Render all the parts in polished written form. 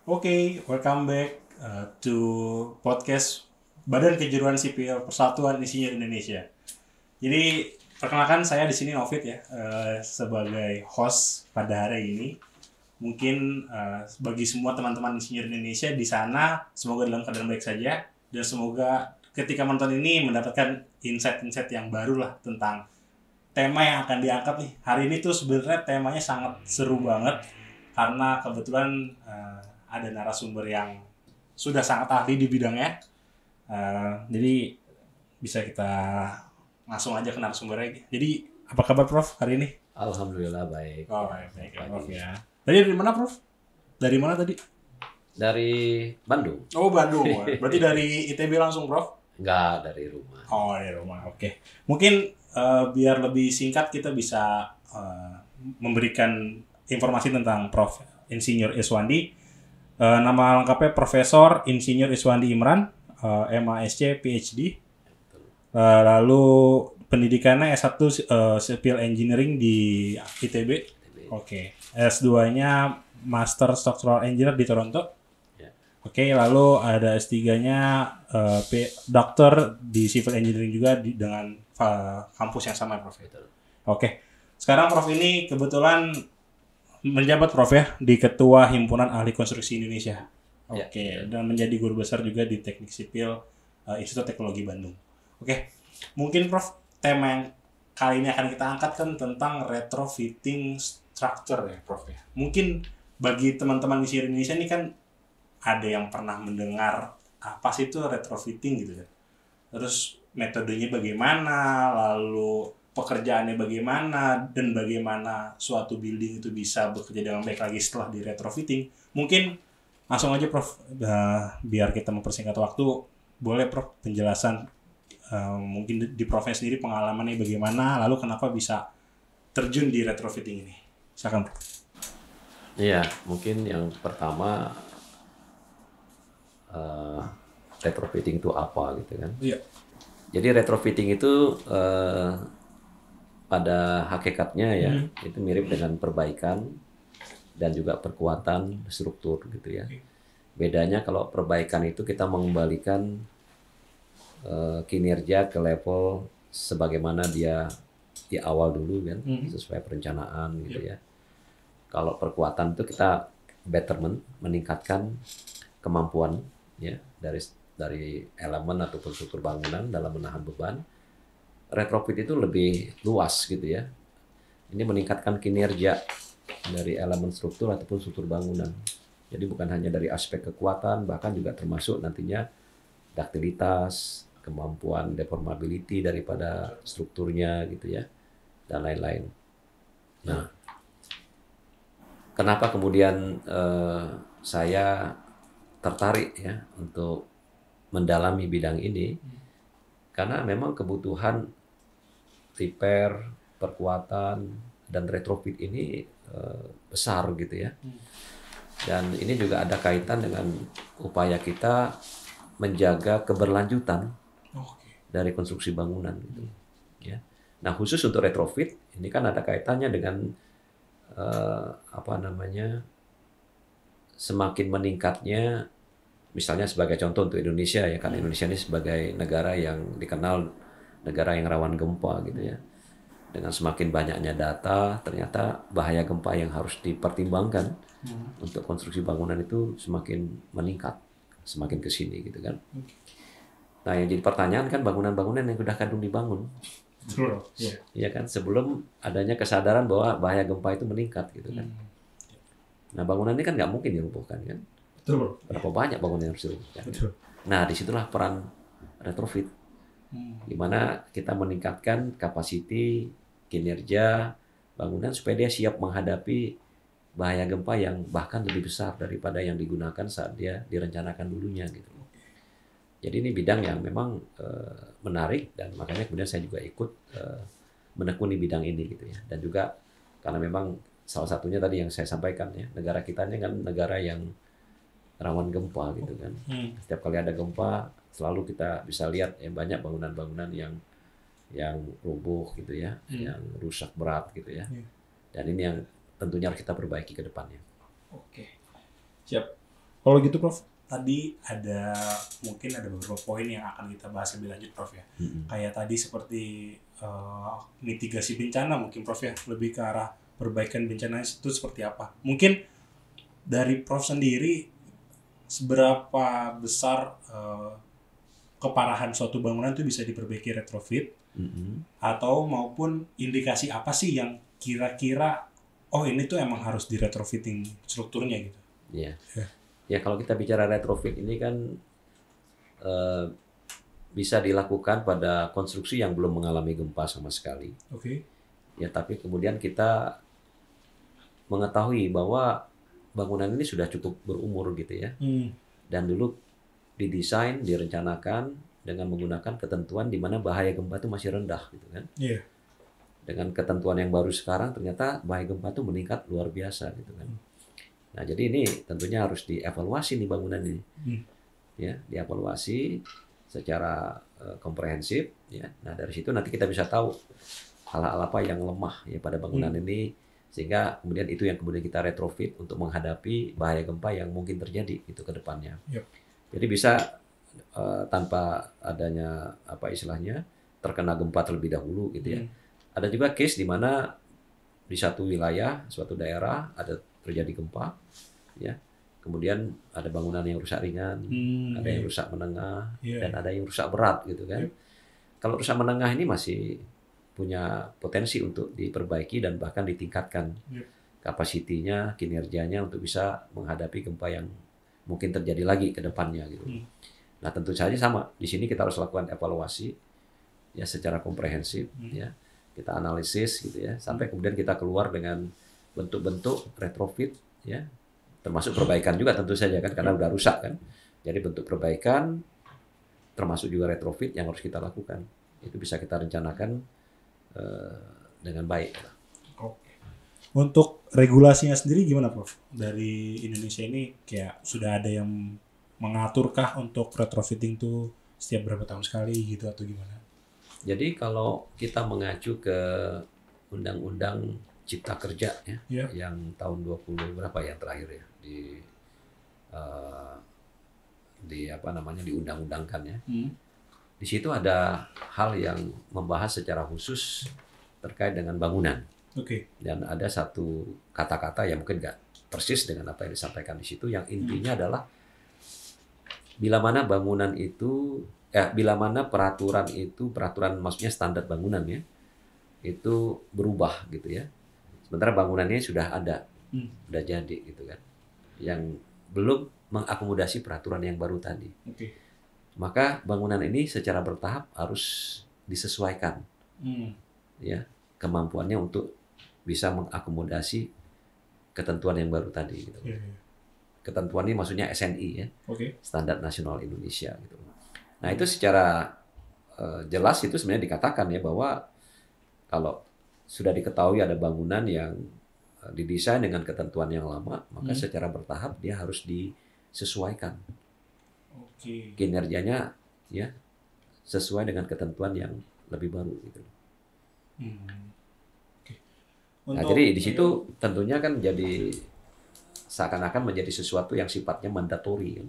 Oke, welcome back to podcast Badan Kejuruan Sipil Persatuan Insinyur Indonesia. Jadi perkenalkan saya di sini Novit ya, sebagai host pada hari ini. Mungkin bagi semua teman-teman insinyur Indonesia di sana semoga dalam keadaan baik saja dan semoga ketika menonton ini mendapatkan insight-insight yang baru lah tentang tema yang akan diangkat nih. Hari ini tuh sebenarnya temanya sangat seru banget karena kebetulan ada narasumber yang sudah sangat ahli di bidangnya. Jadi bisa kita langsung aja ke narasumbernya. Jadi apa kabar Prof hari ini? Alhamdulillah baik. Oh, baik ya, Prof ya. Tadi dari mana Prof? Dari mana tadi? Dari Bandung. Oh, Bandung. Berarti dari ITB langsung Prof? Enggak, dari rumah. Oh, dari rumah. Oke. Mungkin biar lebih singkat kita bisa memberikan informasi tentang Prof. Insinyur Iswandi. Nama lengkapnya Profesor Insinyur Iswandi Imran, MASC PhD. Lalu pendidikannya S1 Civil Engineering di ITB. Oke. S2-nya Master Structural Engineer di Toronto. Ya. Oke, lalu ada S3-nya Dokter di Civil Engineering juga dengan kampus yang sama, Prof. Betul. Oke. Sekarang Prof ini kebetulan menjabat Prof ya di Ketua Himpunan Ahli Konstruksi Indonesia. Oke, Ya. dan menjadi guru besar juga di Teknik Sipil Institut Teknologi Bandung. Oke. Mungkin Prof tema yang kali ini akan kita angkat kan tentang retrofitting structure ya, Prof ya. Mungkin bagi teman-teman di Indonesia ini kan ada yang pernah mendengar apa sih itu retrofitting gitu kan. Terus metodenya bagaimana, lalu pekerjaannya bagaimana, dan bagaimana suatu building itu bisa bekerja dengan baik lagi setelah di retrofitting. Mungkin langsung aja Prof, biar kita mempersingkat waktu, boleh Prof penjelasan mungkin di Profnya sendiri pengalamannya bagaimana, lalu kenapa bisa terjun di retrofitting ini. Silakan Prof. Iya, mungkin yang pertama retrofitting itu apa gitu kan? Iya. Jadi retrofitting itu pada hakikatnya ya itu mirip dengan perbaikan dan juga perkuatan struktur gitu ya. Bedanya kalau perbaikan itu kita mengembalikan kinerja ke level sebagaimana dia di awal dulu kan, sesuai perencanaan gitu ya. Kalau perkuatan itu kita betterment, meningkatkan kemampuan ya dari elemen ataupun struktur bangunan dalam menahan beban. Retrofit itu lebih luas gitu ya. Ini meningkatkan kinerja dari elemen struktur ataupun struktur bangunan. Jadi bukan hanya dari aspek kekuatan, bahkan juga termasuk nantinya duktilitas, kemampuan deformability daripada strukturnya gitu ya, dan lain-lain. Nah, kenapa kemudian saya tertarik ya untuk mendalami bidang ini? Karena memang kebutuhan repair, perkuatan, dan retrofit ini besar gitu ya. Dan ini juga ada kaitan dengan upaya kita menjaga keberlanjutan dari konstruksi bangunan gitu. Ya. Nah, khusus untuk retrofit ini kan ada kaitannya dengan semakin meningkatnya, misalnya sebagai contoh untuk Indonesia ya, kan Indonesia ini sebagai negara yang dikenal negara yang rawan gempa gitu ya. Dengan semakin banyaknya data, ternyata bahaya gempa yang harus dipertimbangkan untuk konstruksi bangunan itu semakin meningkat, semakin ke sini gitu kan. Nah, yang jadi pertanyaan kan bangunan-bangunan yang sudah kadung dibangun. Betul. Iya kan, sebelum adanya kesadaran bahwa bahaya gempa itu meningkat gitu kan. Nah, bangunan ini kan nggak mungkin dirobohkan kan. Betul. Berapa banyak bangunan yang harus dirobohkan. Betul. Nah, disitulah peran retrofit. Di mana kita meningkatkan kapasiti kinerja bangunan supaya dia siap menghadapi bahaya gempa yang bahkan lebih besar daripada yang digunakan saat dia direncanakan dulunya gitu. Jadi ini bidang yang memang menarik dan makanya kemudian saya juga ikut menekuni bidang ini gitu ya. Dan juga karena memang salah satunya tadi yang saya sampaikan ya, negara kita ini kan negara yang rawan gempa gitu kan. Setiap kali ada gempa selalu kita bisa lihat ya banyak bangunan-bangunan yang rubuh gitu ya, yang rusak berat gitu ya. Dan ini yang tentunya harus kita perbaiki ke depannya. Oke. Siap. Kalau gitu Prof, tadi mungkin ada beberapa poin yang akan kita bahas lebih lanjut Prof ya. Kayak tadi seperti mitigasi bencana mungkin Prof ya, lebih ke arah perbaikan bencana itu seperti apa. Mungkin dari Prof sendiri, seberapa besar keparahan suatu bangunan itu bisa diperbaiki retrofit, atau maupun indikasi apa sih yang kira-kira ini tuh emang harus di retrofitting strukturnya gitu. Ya. Ya, kalau kita bicara retrofit ini kan bisa dilakukan pada konstruksi yang belum mengalami gempa sama sekali. Oke. Ya, tapi kemudian kita mengetahui bahwa bangunan ini sudah cukup berumur gitu ya. Dan dulu didesain, direncanakan dengan menggunakan ketentuan di mana bahaya gempa itu masih rendah gitu kan. Iya. Dengan ketentuan yang baru sekarang ternyata bahaya gempa itu meningkat luar biasa gitu kan. Nah, jadi ini tentunya harus dievaluasi nih bangunan ini. Ya, dievaluasi secara komprehensif ya. Nah, dari situ nanti kita bisa tahu hal-hal apa yang lemah ya pada bangunan ini, sehingga kemudian itu yang kemudian kita retrofit untuk menghadapi bahaya gempa yang mungkin terjadi itu ke depannya. Yep. Jadi bisa tanpa adanya apa istilahnya terkena gempa terlebih dahulu gitu ya. Ada juga case di mana di satu wilayah, suatu daerah ada terjadi gempa, ya. Kemudian ada bangunan yang rusak ringan, ada yang rusak menengah, dan ada yang rusak berat gitu kan. Kalau rusak menengah ini masih punya potensi untuk diperbaiki dan bahkan ditingkatkan kapasitinya, kinerjanya untuk bisa menghadapi gempa yang mungkin terjadi lagi ke depannya gitu. Nah, tentu saja sama. Di sini kita harus lakukan evaluasi ya secara komprehensif ya. Kita analisis gitu ya, sampai kemudian kita keluar dengan bentuk-bentuk retrofit ya, termasuk perbaikan juga tentu saja kan, karena udah rusak kan. Jadi bentuk perbaikan termasuk juga retrofit yang harus kita lakukan. Itu bisa kita rencanakan dengan baik. Oke. Untuk regulasinya sendiri gimana Prof? Dari Indonesia ini kayak sudah ada yang mengaturkah untuk retrofitting tuh setiap berapa tahun sekali gitu atau gimana? Jadi kalau kita mengacu ke Undang-Undang Cipta Kerja ya, yang tahun 20 berapa ya terakhir ya di apa namanya diundang-undangkan ya. Di situ ada hal yang membahas secara khusus terkait dengan bangunan. Dan ada satu kata-kata yang mungkin nggak persis dengan apa yang disampaikan di situ, yang intinya adalah bila mana bangunan itu bila mana peraturan maksudnya standar bangunan ya, itu berubah gitu ya. Sementara bangunannya sudah ada, sudah jadi gitu kan. Yang belum mengakomodasi peraturan yang baru tadi. Maka bangunan ini secara bertahap harus disesuaikan. Ya, kemampuannya untuk bisa mengakomodasi ketentuan yang baru tadi gitu. Ketentuan ini maksudnya SNI ya. Standar Nasional Indonesia gitu. Nah, itu secara jelas itu sebenarnya dikatakan ya bahwa kalau sudah diketahui ada bangunan yang didesain dengan ketentuan yang lama, maka secara bertahap dia harus disesuaikan. Kinerjanya ya sesuai dengan ketentuan yang lebih baru gitu. Nah, jadi di situ tentunya kan jadi seakan-akan menjadi sesuatu yang sifatnya mandatori kan.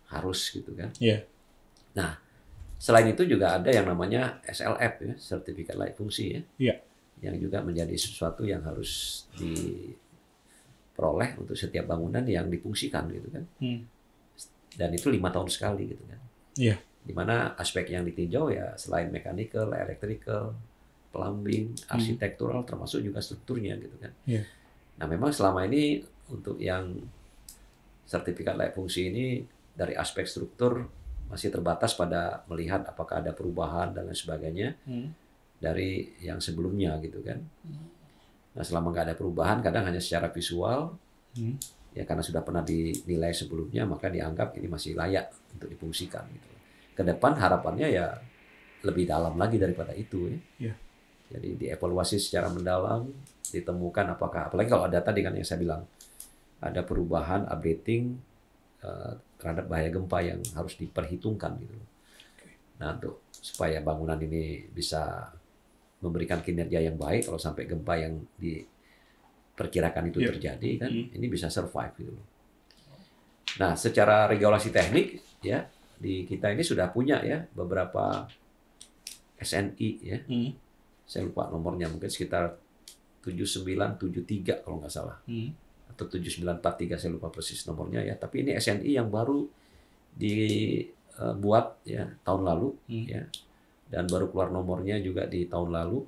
Harus gitu kan. Nah, selain itu juga ada yang namanya SLF ya, sertifikat layak fungsi ya. Yang juga menjadi sesuatu yang harus diperoleh untuk setiap bangunan yang difungsikan gitu kan. Dan itu 5 tahun sekali gitu kan. Di mana aspek yang ditinjau ya selain mechanical, electrical, plumbing, arsitektural, termasuk juga strukturnya gitu kan. Nah, memang selama ini untuk yang sertifikat layak fungsi ini dari aspek struktur masih terbatas pada melihat apakah ada perubahan dan lain sebagainya dari yang sebelumnya gitu kan. Nah, selama nggak ada perubahan, kadang hanya secara visual ya, karena sudah pernah dinilai sebelumnya, maka dianggap ini masih layak untuk difungsikan gitu. Ke depan harapannya ya lebih dalam lagi daripada itu ya. Jadi dievaluasi secara mendalam, ditemukan apakah, apalagi kalau ada tadi kan yang saya bilang ada perubahan updating terhadap bahaya gempa yang harus diperhitungkan gitu. Nah, untuk supaya bangunan ini bisa memberikan kinerja yang baik, kalau sampai gempa yang diperkirakan itu terjadi kan, ini bisa survive gitu. Nah, secara regulasi teknik ya di kita ini sudah punya ya beberapa SNI ya. Saya lupa nomornya, mungkin sekitar 7973 kalau nggak salah. Atau 7943, saya lupa persis nomornya ya. Tapi ini SNI yang baru dibuat ya tahun lalu ya. Dan baru keluar nomornya juga di tahun lalu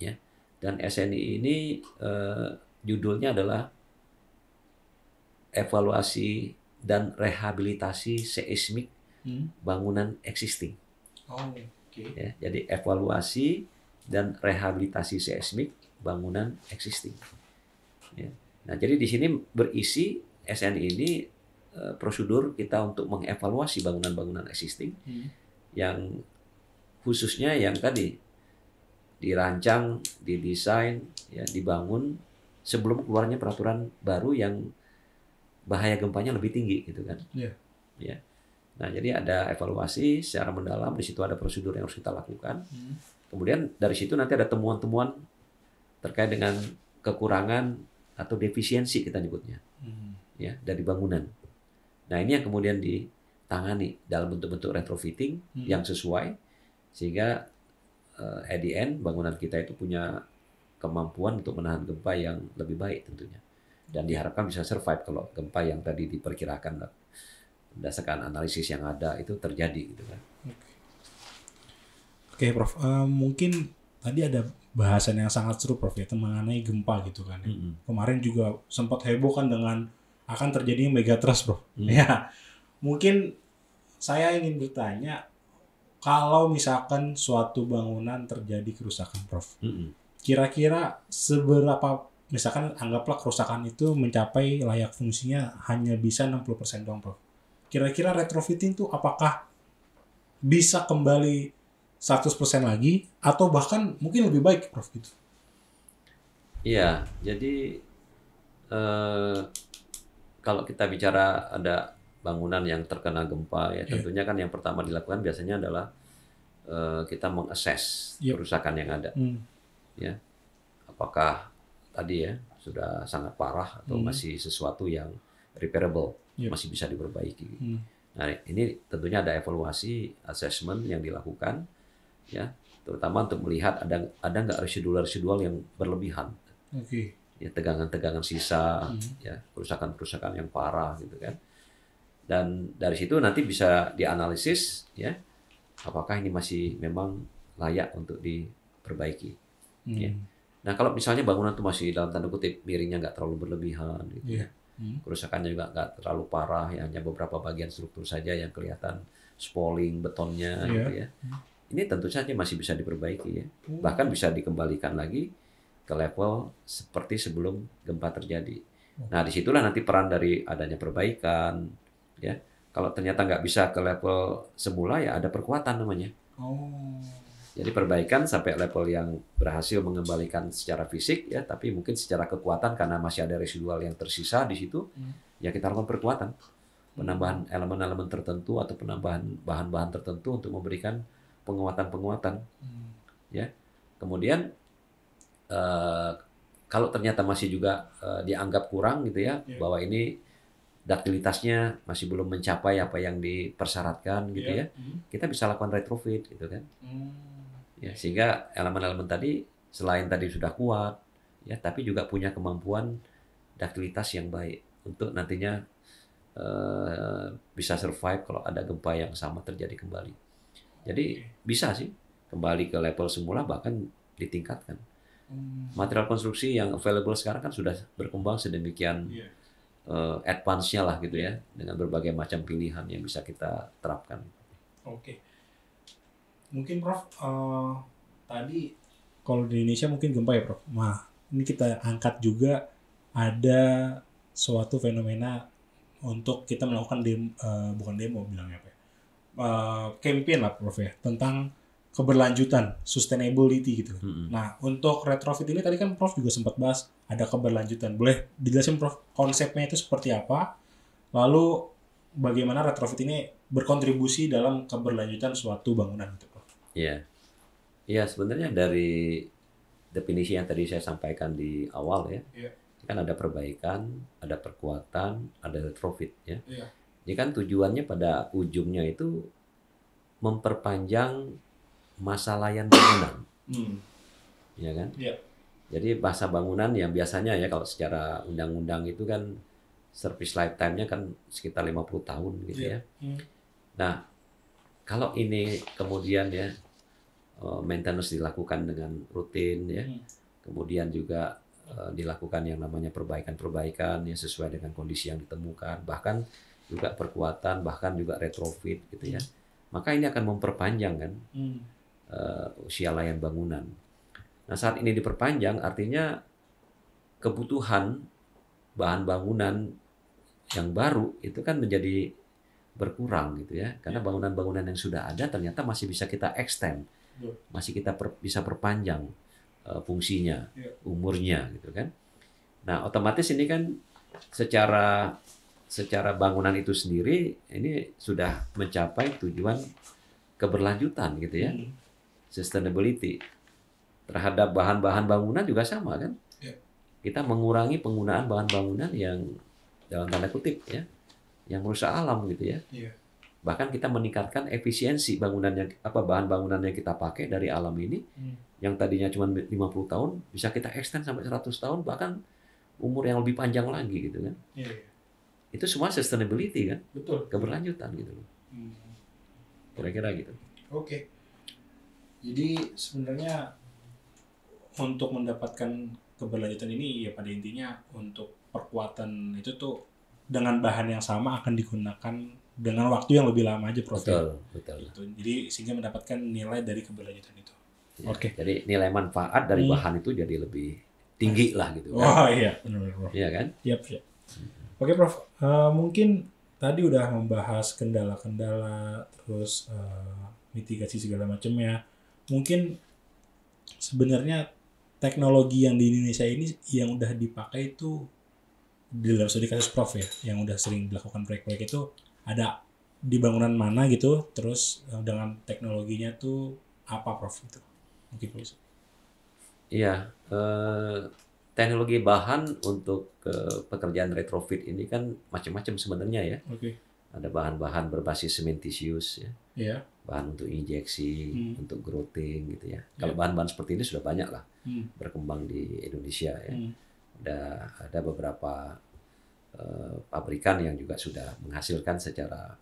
ya. Dan SNI ini judulnya adalah evaluasi dan rehabilitasi seismik bangunan existing. Ya, jadi evaluasi dan rehabilitasi seismik bangunan existing. Ya. Nah, jadi di sini berisi SNI ini prosedur kita untuk mengevaluasi bangunan-bangunan existing yang khususnya yang tadi dirancang, didesain, ya, dibangun sebelum keluarnya peraturan baru yang bahaya gempanya lebih tinggi, gitu kan? Ya. Nah, jadi ada evaluasi secara mendalam, di situ ada prosedur yang harus kita lakukan. Kemudian dari situ nanti ada temuan-temuan terkait dengan kekurangan atau defisiensi kita nyebutnya, ya, dari bangunan. Nah, ini yang kemudian ditangani dalam bentuk-bentuk retrofitting yang sesuai, sehingga at the end bangunan kita itu punya kemampuan untuk menahan gempa yang lebih baik tentunya. Dan diharapkan bisa survive kalau gempa yang tadi diperkirakan berdasarkan analisis yang ada itu terjadi, gitu kan. Oke, Prof. Mungkin tadi ada bahasan yang sangat seru, Prof, ya, mengenai gempa gitu kan. Kemarin juga sempat heboh kan dengan akan terjadinya megatrust, Prof. Ya, mungkin saya ingin bertanya, kalau misalkan suatu bangunan terjadi kerusakan, Prof, kira-kira seberapa, misalkan anggaplah kerusakan itu mencapai layak fungsinya hanya bisa 60% doang, Prof. Kira-kira retrofitting itu apakah bisa kembali 100% lagi atau bahkan mungkin lebih baik, Prof, gitu? Iya, jadi kalau kita bicara ada bangunan yang terkena gempa ya, tentunya kan yang pertama dilakukan biasanya adalah kita mengakses kerusakan yang ada. Ya. Apakah tadi ya sudah sangat parah atau masih sesuatu yang repairable, masih bisa diperbaiki. Nah, ini tentunya ada evaluasi, assessment yang dilakukan, ya, terutama untuk melihat ada nggak residual yang berlebihan, ya, tegangan sisa, ya, kerusakan yang parah, gitu kan. Dan dari situ nanti bisa dianalisis, ya, apakah ini masih memang layak untuk diperbaiki. Ya. Nah, kalau misalnya bangunan itu masih dalam tanda kutip miringnya nggak terlalu berlebihan, gitu, ya. Kerusakannya juga nggak terlalu parah, ya, hanya beberapa bagian struktur saja yang kelihatan spalling betonnya, gitu ya. Ini tentu saja masih bisa diperbaiki, ya. Bahkan bisa dikembalikan lagi ke level seperti sebelum gempa terjadi. Nah, disitulah nanti peran dari adanya perbaikan, ya. Kalau ternyata nggak bisa ke level semula, ya ada perkuatan namanya. Jadi perbaikan sampai level yang berhasil mengembalikan secara fisik, ya, tapi mungkin secara kekuatan karena masih ada residual yang tersisa di situ, ya kita lakukan perkuatan, penambahan elemen-elemen tertentu atau penambahan bahan-bahan tertentu untuk memberikan penguatan-penguatan, ya. Kemudian kalau ternyata masih juga dianggap kurang, gitu ya, bahwa ini duktilitasnya masih belum mencapai apa yang dipersyaratkan, gitu ya, kita bisa lakukan retrofit, gitu kan. Ya, sehingga elemen-elemen tadi selain tadi sudah kuat, ya, tapi juga punya kemampuan duktilitas yang baik untuk nantinya bisa survive kalau ada gempa yang sama terjadi kembali. Jadi bisa sih kembali ke level semula, bahkan ditingkatkan. Material konstruksi yang available sekarang kan sudah berkembang sedemikian advance-nya lah, gitu ya, dengan berbagai macam pilihan yang bisa kita terapkan. Mungkin, Prof, tadi kalau di Indonesia mungkin gempa ya, Prof. Nah, ini kita angkat juga ada suatu fenomena untuk kita melakukan bukan demo bilangnya apa ya, campaign lah, Prof, ya, tentang keberlanjutan, sustainability, gitu. Nah, untuk retrofit ini tadi kan Prof juga sempat bahas ada keberlanjutan. Boleh dijelasin, Prof, konsepnya itu seperti apa? Lalu bagaimana retrofit ini berkontribusi dalam keberlanjutan suatu bangunan, gitu, Prof? Iya, sebenarnya dari definisi yang tadi saya sampaikan di awal, ya, Kan ada perbaikan, ada perkuatan, ada retrofit ya. Iya. Jadi kan tujuannya pada ujungnya itu memperpanjang masa layan bangunan, ya kan? Iya. Jadi masa bangunan yang biasanya ya kalau secara undang-undang itu kan service lifetime-nya kan sekitar 50 tahun gitu ya. Nah, kalau ini kemudian ya maintenance dilakukan dengan rutin ya, kemudian juga dilakukan yang namanya perbaikan-perbaikan yang sesuai dengan kondisi yang ditemukan, bahkan juga perkuatan, bahkan juga retrofit gitu ya. Maka ini akan memperpanjang kan usia layan bangunan. Nah, saat ini diperpanjang artinya kebutuhan bahan bangunan yang baru itu kan menjadi berkurang gitu ya. Karena bangunan-bangunan yang sudah ada ternyata masih bisa kita extend. Masih kita bisa perpanjang fungsinya, umurnya gitu kan. Nah, otomatis ini kan secara bangunan itu sendiri ini sudah mencapai tujuan keberlanjutan gitu ya. Sustainability terhadap bahan-bahan bangunan juga sama kan. Kita mengurangi penggunaan bahan bangunan yang dalam tanda kutip ya, yang merusak alam gitu ya. Bahkan kita meningkatkan efisiensi bahan bangunan yang kita pakai dari alam ini, yang tadinya cuma 50 tahun bisa kita extend sampai 100 tahun, bahkan umur yang lebih panjang lagi gitu kan. Itu semua sustainability kan. Betul. Keberlanjutan gitu. Kira-kira gitu. Oke. Jadi sebenarnya untuk mendapatkan keberlanjutan ini ya pada intinya untuk perkuatan itu tuh dengan bahan yang sama akan digunakan dengan waktu yang lebih lama aja, Prof. Betul. Gitu. Jadi sehingga mendapatkan nilai dari keberlanjutan itu. Ya, Oke. Jadi nilai manfaat dari bahan itu jadi lebih tinggi lah gitu kan. Oh iya, benar Prof. Iya kan? Yap. Oke, Prof. Mungkin tadi udah membahas kendala-kendala terus mitigasi segala macamnya. Mungkin sebenarnya teknologi yang di Indonesia ini yang udah dipakai itu di dalam studi kasus Prof ya, yang udah sering dilakukan proyek-proyek itu ada di bangunan mana gitu, terus dengan teknologinya tuh apa Prof itu? Mungkin Prof. Iya, teknologi bahan untuk pekerjaan retrofit ini kan macam-macam sebenarnya ya. Ada bahan-bahan berbasis cementitious ya. Iya. Bahan untuk injeksi, untuk growting gitu ya. Kalau bahan-bahan seperti ini sudah banyak lah berkembang di Indonesia ya. Ada beberapa pabrikan yang juga sudah menghasilkan secara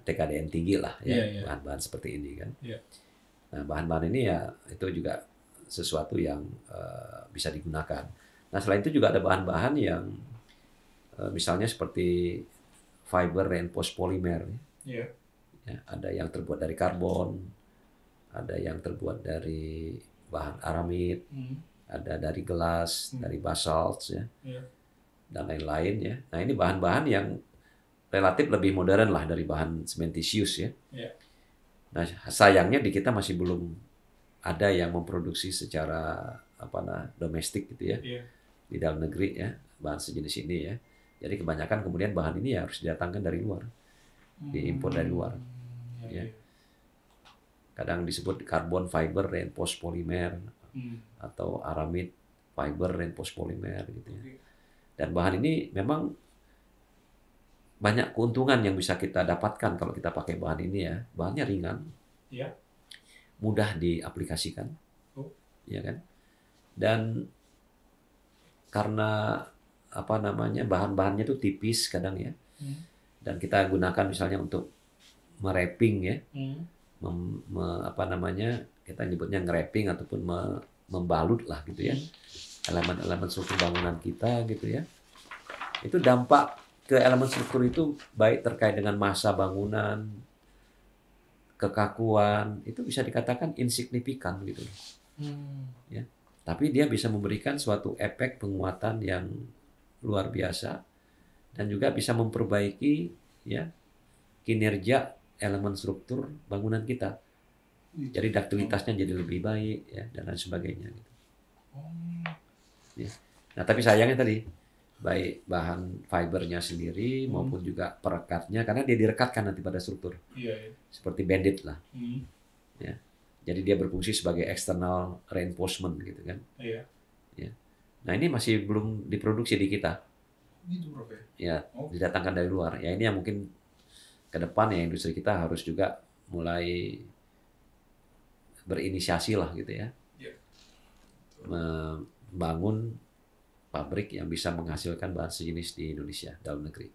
TKDN tinggi lah ya, bahan-bahan seperti ini kan. Nah, bahan-bahan ini ya itu juga sesuatu yang bisa digunakan. Nah, selain itu juga ada bahan-bahan yang misalnya seperti fiber reinforced polymer. Ya, ada yang terbuat dari karbon, ada yang terbuat dari bahan aramid, ada dari gelas, dari basalt ya, dan lain-lain ya. Nah, ini bahan-bahan yang relatif lebih modern lah dari bahan cementitious ya. Nah, sayangnya di kita masih belum ada yang memproduksi secara domestik gitu ya, di dalam negeri ya, bahan sejenis ini ya. Jadi kebanyakan kemudian bahan ini ya harus didatangkan dari luar, diimpor dari luar. Ya. Kadang disebut carbon fiber reinforced polymer atau aramid fiber reinforced polymer gitu ya. Dan bahan ini memang banyak keuntungan yang bisa kita dapatkan kalau kita pakai bahan ini ya. Bahannya ringan, mudah diaplikasikan, ya kan. Dan karena bahan-bahannya itu tipis kadang ya, dan kita gunakan misalnya untuk meraping ya, kita nyebutnya nge-wrapping ataupun membalut lah gitu ya, elemen-elemen struktur bangunan kita gitu ya. Itu dampak ke elemen struktur itu baik terkait dengan massa bangunan, kekakuan, itu bisa dikatakan insignifikan gitu. Ya. Tapi dia bisa memberikan suatu efek penguatan yang luar biasa dan juga bisa memperbaiki ya kinerja elemen struktur bangunan kita. Jadi duktilitasnya jadi lebih baik ya dan lain sebagainya gitu. Ya. Nah, tapi sayangnya tadi baik bahan fibernya sendiri maupun juga perekatnya karena dia direkatkan nanti pada struktur. Seperti bandit lah. Ya. Jadi dia berfungsi sebagai external reinforcement gitu kan. Ya. Nah ini masih belum diproduksi di kita, Gitu, Prof ya. ya Oh. didatangkan dari luar. Ya ini yang mungkin ke depan ya industri kita harus juga mulai berinisiasi lah gitu ya, Iya. membangun pabrik yang bisa menghasilkan bahan sejenis di Indonesia dalam negeri.